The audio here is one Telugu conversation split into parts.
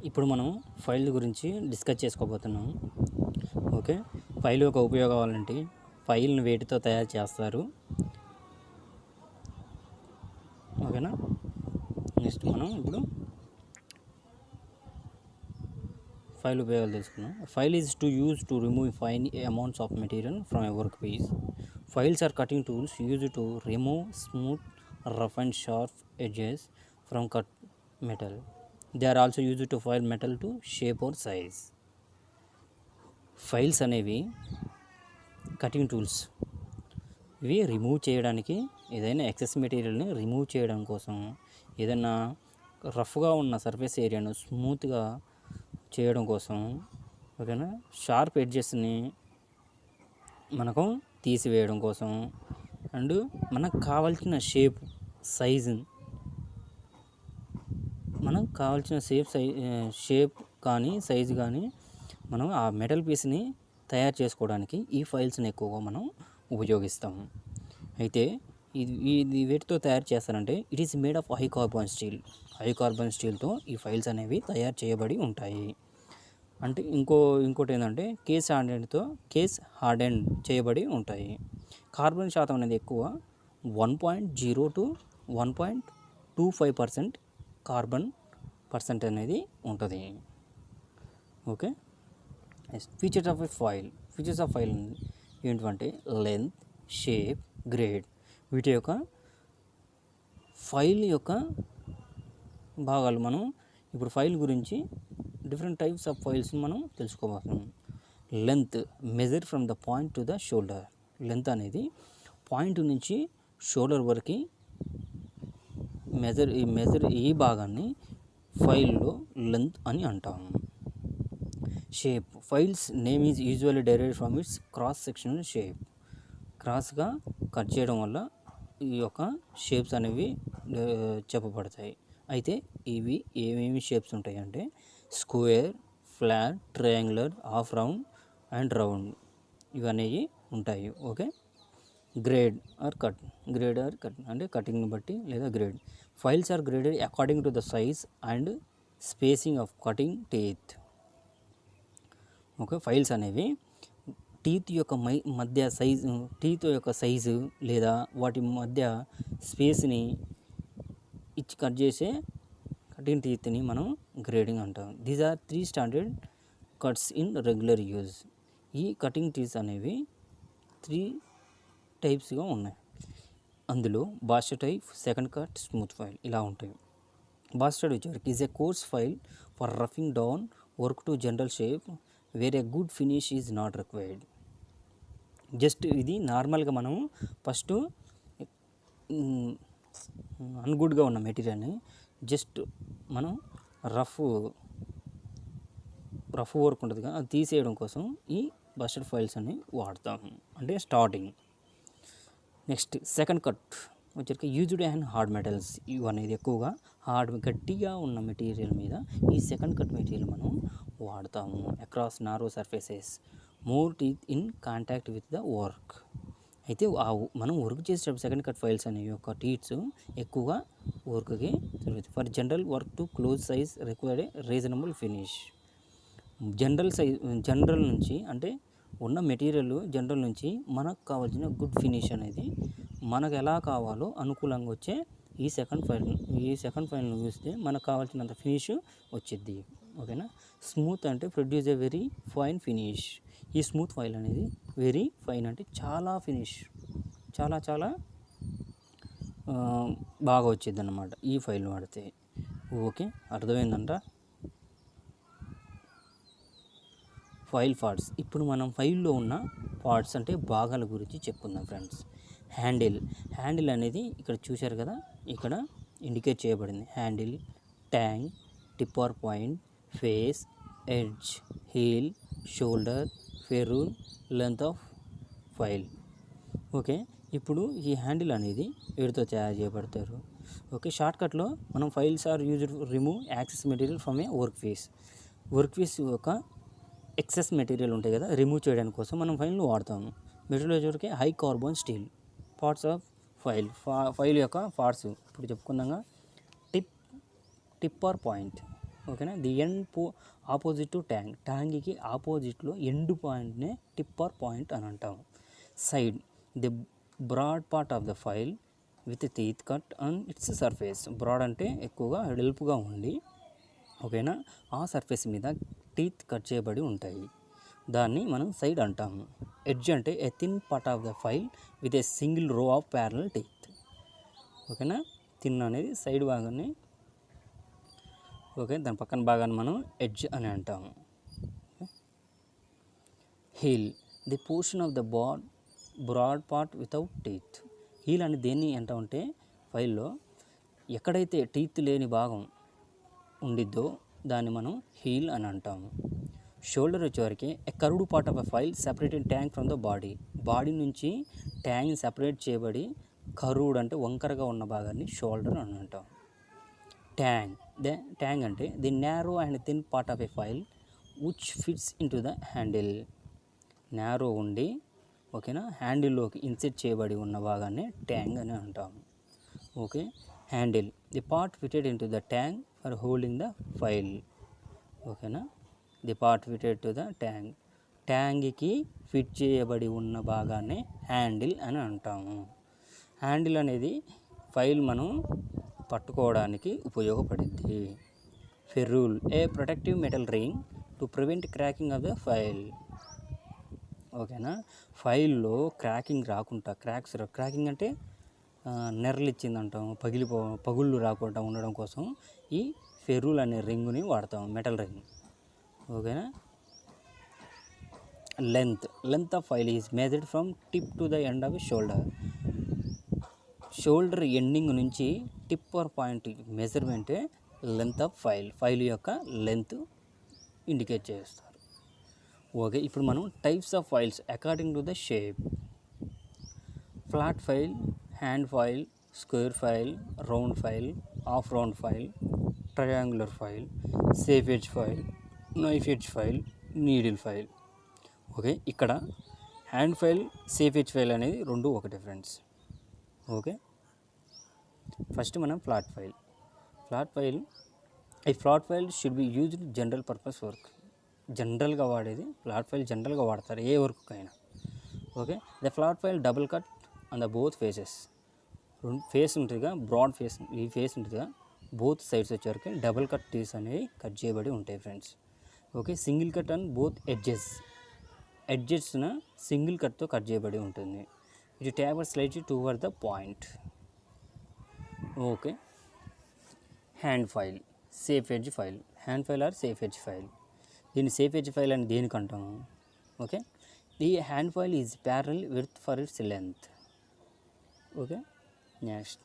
ఇప్పుడు మనం ఫైల్ గురించి డిస్కస్ చేసుకోబోతున్నాం. ఓకే, ఫైల్ యొక్క ఉపయోగాలు ఏంటి, ఫైల్ని వేటితో తయారు చేస్తారు, ఓకేనా. నెక్స్ట్ మనం ఇప్పుడు ఫైల్ ఉపయోగాలు తెలుసుకున్నాం. File is to use to remove fine amounts of material from a work piece. Files are cutting tools used to remove smooth, rough and sharp edges from cut metal. They are also used to file metal to shape or size. Files అనేవి కటింగ్ టూల్స్. ఇవి రిమూవ్ చేయడానికి, ఏదైనా ఎక్సెస్ మెటీరియల్ని రిమూవ్ చేయడం కోసం, ఏదైనా రఫ్గా ఉన్న సర్ఫేస్ ఏరియాను స్మూత్గా చేయడం కోసం, ఓకేనా, షార్ప్ ఎడ్జెస్ని మనకు తీసివేయడం కోసం, అండ్ మనకు కావాల్సిన షేప్ సైజు, మనకు కావాల్సిన షేప్ కానీ సైజు కానీ మనం ఆ మెటల్ పీస్ని తయారు చేసుకోవడానికి ఈ ఫైల్స్ని ఎక్కువగా మనం ఉపయోగిస్తాము. అయితే ఇది వేటితో తయారు చేస్తారంటే it is made of high carbon steel. High carbon స్టీల్తో ఈ ఫైల్స్ అనేవి తయారు చేయబడి ఉంటాయి. అంటే ఇంకోటి ఏంటంటే కేస్ హార్డెన్ చేయబడి ఉంటాయి. కార్బన్ శాతం అనేది ఎక్కువ 1.0 to 1.25% కార్బన్ పర్సెంట్ అనేది ఉంటుంది. ఓకే, ఫీచర్స్ ఆఫ్ ఫైల్ ఏంటంటే లెంత్, షేప్, గ్రేడ్. వీటి యొక్క ఫైల్ యొక్క భాగాలు. మనం ఇప్పుడు ఫైల్ గురించి డిఫరెంట్ టైప్స్ ఆఫ్ ఫైల్స్ మనం తెలుసుకోబోతున్నాం. Length, measure from the point to the shoulder. Length అనేది పాయింట్ నుంచి షోల్డర్ వరకు ఈ భాగాన్ని ఫైల్లో లెంత్ అని అంటాము. Shape, files name is usually derived from it's cross sectional shape. క్రాస్గా కట్ చేయడం వల్ల ఈ యొక్క షేప్స్ అనేవి చెప్పబడతాయి. అయితే ఇవి ఏమేమి షేప్స్ ఉంటాయి అంటే square, flat, triangular, half round and round, ఇవన్నీ ఉంటాయి. ఓకే, గ్రేడ్ ఆర్ కట్ అంటే కటింగ్ని బట్టి లేదా గ్రేడ్. Files are graded according to the size and spacing of cutting teeth. Okay, files అనేవి టీత్ యొక్క సైజు లేదా వాటి మధ్య స్పేస్ని ఇచ్చి కట్ చేసే కటింగ్ టీత్ని మనం గ్రేడింగ్ అంటాం. These are 3 standard cuts in regular use. ఈ కటింగ్ టీత్స్ అనేవి 3 టైప్స్గా ఉన్నాయి. అందులో bastard type, second cut, smooth file ఇలా ఉంటాయి. బాస్టర్ వచ్చేసరికి is a coarse file for roughing down work to general shape where a good finish is not required. Just ఇది నార్మల్గా మనం ఫస్ట్ అన్గుడ్గా ఉన్న మెటీరియల్ని జస్ట్ మనం రఫ్ వర్క్ ఉంటుంది కదా, అది తీసేయడం కోసం ఈ బస్టర్డ్ ఫైల్స్ అని వాడతాము. అంటే స్టార్టింగ్. నెక్స్ట్ సెకండ్ కట్ వచ్చరికి యూజ్డ్ అండ్ హార్డ్ మెటల్స్. ఇవి అనేది ఎక్కువగా గట్టిగా ఉన్న మెటీరియల్ మీద ఈ సెకండ్ కట్ మెటీరియల్ మనం వాడతాము. Across narrow surfaces, more teeth in contact with the work. అయితే మనం వర్క్ చేసేటప్పుడు సెకండ్ కట్ ఫైల్స్ అనే యొక్క టీత్స్ ఎక్కువగా వర్క్కి జరుగుతాయి. For general work to close size required A reasonable finish. General నుంచి అంటే ఉన్న మెటీరియల్ జనరల్ నుంచి మనకు కావాల్సిన గుడ్ ఫినిష్ అనేది మనకు ఎలా కావాలో అనుకూలంగా వచ్చే ఈ సెకండ్ ఫైల్ను చూస్తే మనకు కావాల్సినంత ఫినిష్ వచ్చిద్ది. ఓకేనా. స్మూత్ అంటే produce a very fine finish. ఈ స్మూత్ ఫైల్ అనేది వెరీ ఫైన్ అంటే చాలా ఫినిష్, చాలా బాగా వచ్చింది అన్నమాట ఈ ఫైల్ వాడితే. ఓకే, అర్థమైందంట. File parts. ఇప్పుడు మనం ఫైల్లో ఉన్న పార్ట్స్ అంటే భాగాల గురించి చెప్పుకుందాం ఫ్రెండ్స్. హ్యాండిల్ అనేది ఇక్కడ చూశారు కదా, ఇక్కడ ఇండికేట్ చేయబడింది. Handle, tank, tip or point, face, edge, heel, shoulder, ferrule, length of file. Okay, ఇప్పుడు ఈ హ్యాండిల్ అనేది వీటితో తయారు చేయబడతారు. ఓకే, షార్ట్కట్లో మనం files are used to remove excess material from a work piece యొక్క ఎక్సెస్ మెటీరియల్ ఉంటాయి కదా, రిమూవ్ చేయడానికి కోసం మనం ఫైల్ను వాడతాము. మెటీరియల్ వచ్చేసరికి high carbon steel. Parts of file యొక్క పార్ట్స్ ఇప్పుడు చెప్పుకుందాం. టిప్పర్ పాయింట్, ఓకేనా. The end opposite to tang, ట్యాంగ్కి ఆపోజిట్లో ఎండ్ పాయింట్నే టిప్ ఆర్ పాయింట్ అని అంటాము. Side, the broad part of the file with teeth cut on its surface. Broad అంటే ఎక్కువగా వెడల్పుగా ఉండి, ఓకేనా, ఆ సర్ఫేస్ మీద టీత్ కట్ చేయబడి ఉంటాయి, దాన్ని మనం సైడ్ అంటాము. ఎడ్జ్ అంటే a thin part of the file with a single row of parallel teeth, ఓకేనా. థిన్ అనేది సైడ్ భాగాన్ని, ఓకే, దాని పక్కన భాగాన్ని మనం ఎడ్జ్ అని అంటాము. Heel, the portion of the broad part without teeth. Heel అని దేన్ని అంటామంటే ఫైల్లో ఎక్కడైతే టీత్ లేని భాగం ఉండిద్దో దాన్ని మనం హీల్ అని అంటాము. షోల్డర్ వచ్చేవరకు a curved part of a file separated tank from the body నుంచి ట్యాంక్ సెపరేట్ చేయబడి కర్వ్డ్ అంటే వంకరగా ఉన్న భాగాన్ని షోల్డర్ అని అంటాం. ట్యాంగ్ అంటే the narrow and thin part of a file which fits in to the handle. Narrow ఉండి, ఓకేనా, హ్యాండిల్లోకి ఇన్సెట్ చేయబడి ఉన్న భాగాన్ని ట్యాంగ్ అని అంటాము. Okay. Handle, the part fitted in to the tang for holding the file, ఓకేనా. The part fitted to the tang, ట్యాంగ్కి ఫిట్ చేయబడి ఉన్న భాగాన్ని హ్యాండిల్ అని అంటాము. హ్యాండిల్ అనేది ఫైల్ మనం పట్టుకోవడానికి ఉపయోగపడుద్ది. Ferrule, a protective metal ring to prevent cracking of the file, ఓకేనా. ఫైల్లో క్రాకింగ్ రాకుండా, క్రాకింగ్ అంటే నెర్రలు ఇచ్చిందంటాం, పగుళ్ళు రాకుండా ఉండడం కోసం ఈ ఫెర్రూల్ అనే రింగుని వాడతాం, మెటల్ రింగ్, ఓకేనా. Length of file is measured from tip to the end of shoulder ending నుంచి టిప్ ఆర్ పాయింట్ మెజర్మెంటే లెంత్ ఆఫ్ ఫైల్ యొక్క లెంత్ ఇండికేట్ చేస్తారు. ఓకే. ఇప్పుడు మనం types of files according to the shape. Flat file, hand file, square file, round file, half round file, triangular file, safe edge file, knife edge file, needle file. Okay. ఇక్కడ hand file, safe edge file అనేది రెండు ఒకటే ఫ్రెండ్స్. ఓకే. ఫస్ట్ మనం flat file should be used general purpose work. జనరల్గా వాడేది ఫ్లాట్ ఫైల్, జనరల్గా వాడతారు ఏ వర్క్కైనా. Okay. The flat file double cut on the both faces. రెండు ఫేస్ ఉంటుందిగా, బ్రాడ్ ఫేస్, ఈ ఫేస్ ఉంటుందిగా, బోత్ సైడ్స్ వచ్చేవరకు డబుల్ కట్ టీస్ అనేవి కట్ చేయబడి ఉంటాయి friends. Okay. Single cut on both ఎడ్జెస్న సింగిల్ కట్తో కట్ చేయబడి ఉంటుంది. It taper slightly toward the point. Okay. Hand file, safe edge file. Hand file or safe edge file. దీన్ని సేఫ్ ఎడ్జ్ ఫైల్ అని దేనికి అంటాము? Okay. The hand file is parallel width for it's length. Okay. Next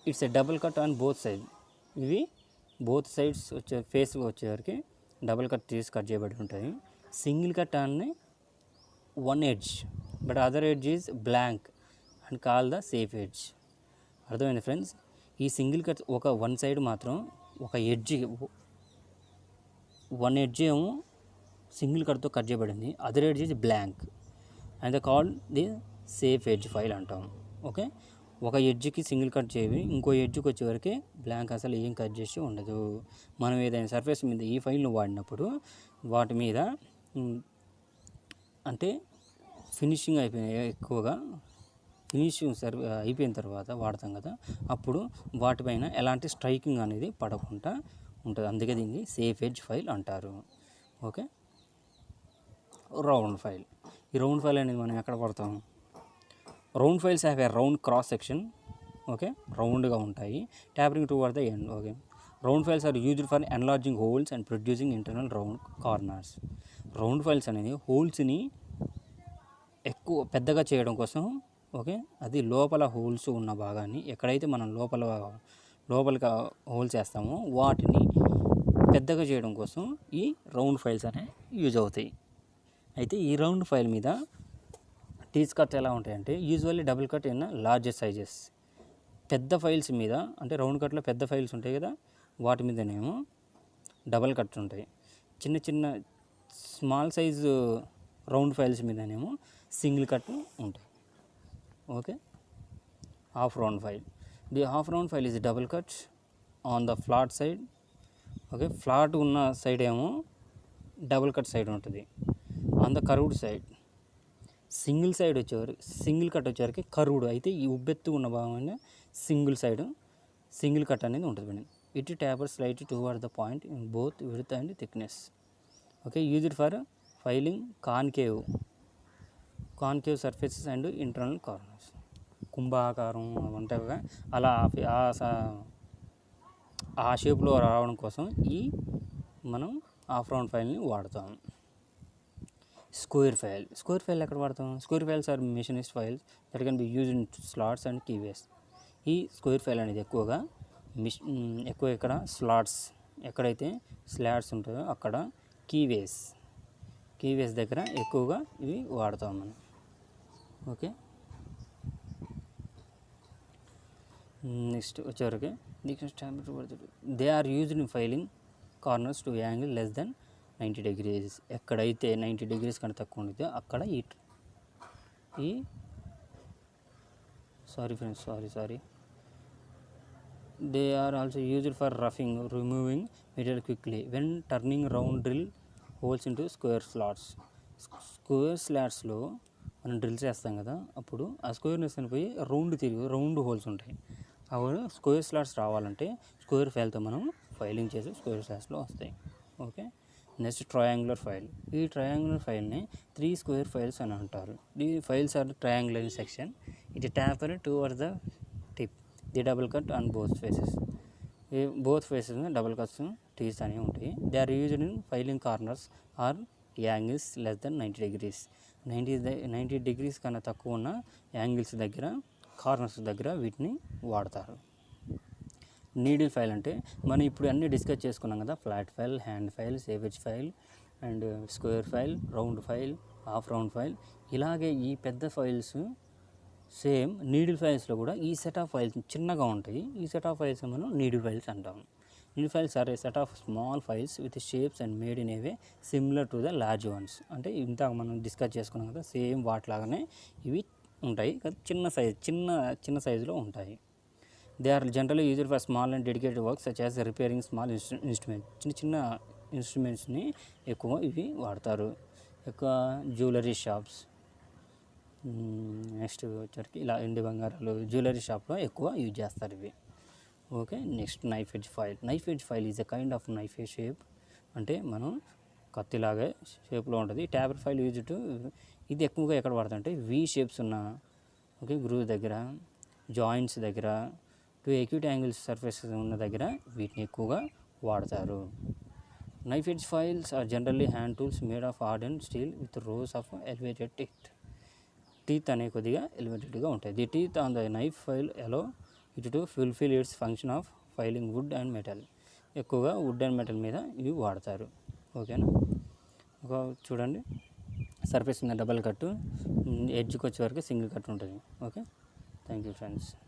it's a double cut on both side. ఇవి బోత్ సైడ్స్ ఫేస్ వచ్చేసరికి డబుల్ కట్ తీసి కట్ చేయబడి ఉంటుంది. Single cut on one edge but other edge is blank and call the safe edge. అర్థమైంది ఫ్రెండ్స్? ఈ సింగిల్ కట్ వన్ సైడ్ మాత్రం ఒక ఎడ్జ్, వన్ ఎడ్జ్ ఏమో సింగిల్ కట్తో కట్ చేయబడింది, other edge is blank and the call the safe edge file అంటాం. ఓకే. ఒక ఎడ్జ్కి సింగిల్ కట్ చేయవి, ఇంకో ఎడ్జ్కి వచ్చేవరకు బ్లాంక్, అసలు ఏం కట్ చేసి ఉండదు. మనం ఏదైనా సర్ఫేస్ మీద ఈ ఫైల్ను వాడినప్పుడు వాటి మీద అంటే ఫినిషింగ్ ఎక్కువగా ఫినిషింగ్ అయిపోయిన తర్వాత వాడతాం కదా, అప్పుడు వాటిపైన ఎలాంటి స్ట్రైకింగ్ అనేది పడకుండా ఉంటుంది. అందుకే దీన్ని సేఫ్ ఎడ్జ్ ఫైల్ అంటారు. ఓకే. Round file. ఈ రౌండ్ ఫైల్ అనేది మనం ఎక్కడ పడతాం? Round files have a round cross section. Okay. రౌండ్గా ఉంటాయి, tapering toward the end. Okay. Round files are used for enlarging holes and producing internal round corners. Round files అనేది హోల్స్ని ఎక్కువ పెద్దగా చేయడం కోసం, ఓకే, అది లోపల హోల్స్ ఉన్న భాగాన్ని ఎక్కడైతే మనం లోపలికి హోల్స్ వేస్తామో వాటిని పెద్దగా చేయడం కోసం ఈ రౌండ్ ఫైల్స్ అనేవి యూజ్ అవుతాయి. అయితే ఈ రౌండ్ ఫైల్ మీద టీచ్ కట్ ఎలా ఉంటాయంటే usually double cut in largest sizes. పెద్ద ఫైల్స్ మీద, అంటే రౌండ్ కట్లో పెద్ద ఫైల్స్ ఉంటాయి కదా, వాటి మీదనేమో డబల్ కట్ ఉంటాయి. చిన్న చిన్న స్మాల్ సైజు రౌండ్ ఫైల్స్ మీదనేమో సింగిల్ కట్ ఉంటాయి. Okay. Half round file. The half round file is double cut on the flat side okay, flat ఉన్న సైడ్ ఏమో డబుల్ కట్ సైడ్ ఉంటుంది. On the curved side single cut వచ్చేవరకు కర్వ్డ్ అయితే ఈ ఉబ్బెత్తు ఉన్న భాగం సింగిల్ కట్ అనేది ఉంటుంది. It taper slight toward the point in both width and thickness. Okay, used for filing concave surfaces and internal corners. కుంభాకారం ఉంటాయి కదా, అలా ఆ షేప్లో రావడం కోసం మనం హాఫ్ రౌండ్ ఫైల్ని వాడతాం. స్క్వేర్ ఫైల్ ఎక్కడ వాడతాం? Square files are machinist files that can be used in slots and keyways. ఈ స్క్వేర్ ఫైల్ అనేది ఎక్కువ ఇక్కడ స్లాట్స్, ఎక్కడైతే స్లాట్స్ ఉంటుందో అక్కడ కీవేస్ దగ్గర ఎక్కువగా ఇవి వాడతాం మనం. ఓకే, నెక్స్ట్ వచ్చేవరకు they are used in filing corners to angle less than 90 degrees. ఎక్కడైతే 90 degrees కన్నా తక్కువ ఉంటుందో అక్కడ sorry they are also used for roughing, removing material quickly when turning round drill holes into square స్లాట్స్లో మనం డ్రిల్ చేస్తాం కదా, అప్పుడు ఆ స్క్వేర్నెస్ పోయి రౌండ్ హోల్స్ ఉంటాయి. అప్పుడు స్క్వేర్ స్లాట్స్ రావాలంటే స్క్వేర్ ఫైల్తో మనం ఫైలింగ్ చేసి స్క్వేర్ స్లాట్స్లో వస్తాయి. Okay, next triangular file. ఈ ట్రయాంగులర్ ఫైల్ని 3 స్క్వేర్ ఫైల్స్ అని అంటారు. The files are triangular in section. It taper towards the tip. The double cut on both faces double cuts teeth అనేవి ఉంటాయి. They are used in filing corners or angles less than 90 degrees. 90 degrees కన్నా తక్కువ ఉన్న యాంగిల్స్ దగ్గర, కార్నర్స్ దగ్గర వీటిని వాడతారు. నీడిల్ ఫైల్ అంటే మనం ఇప్పుడు అన్నీ డిస్కస్ చేసుకున్నాం కదా, flat file, hand file, savage file and square file, round file, half round file. ఇలాగే ఈ పెద్ద ఫైల్స్ సేమ్ నీడిల్ ఫైల్స్లో కూడా ఈ సెట్ ఆఫ్ ఫైల్స్ చిన్నగా ఉంటాయి. ఈ సెట్ ఆఫ్ ఫైల్స్ మనం నీడిల్ ఫైల్స్ అంటాం. Needle files are a set of small files with shapes and made in a way similar to the large ones. అంటే ఇంత మనం డిస్కస్ చేసుకున్నాం కదా, సేమ్ వాటిలాగానే ఇవి ఉంటాయి, చిన్న సైజులో ఉంటాయి. They are generally used for small and dedicated works such as repairing small instrument. చిన్న ఇన్స్ట్రుమెంట్స్ని ఎక్కువ ఇవి వాడతారు. ఎక్కువ జ్యువెలరీ షాప్స్, నెక్స్ట్ వచ్చరికి ఇలా ఎండి బంగారాలు జ్యువెలరీ షాప్లో ఎక్కువ యూజ్ చేస్తారు ఇవి. Okay, next knife edge file is a kind of knife shape. అంటే మనం కత్తిలాగే షేప్లో ఉంటుంది. ట్యాపర్ ఫైల్ యూజ్ టు, ఇది ఎక్కువగా ఎక్కడ వాడతారంటే వి షేప్స్ ఉన్న గ్రూవ్ దగ్గర, జాయింట్స్ దగ్గర, టూ ఎక్యూట్ యాంగిల్స్ సర్ఫేసెస్ ఉన్న దగ్గర వీటిని ఎక్కువగా వాడతారు. Knife edge files are generally hand tools made of hardened steel with rows of elevated teeth అనే కొద్దిగా ఎలివేటెడ్గా ఉంటాయి. The teeth on the knife file allow it to fulfil its function of filing wood and metal. ఎక్కువగా వుడ్ అండ్ మెటల్ మీద ఇవి వాడతారు. ఓకేనా, చూడండి, సర్ఫేస్ మీద డబల్ కట్టు, ఎడ్జ్కి వచ్చే వరకు సింగిల్ కట్ ఉంటుంది. Okay, thank you friends.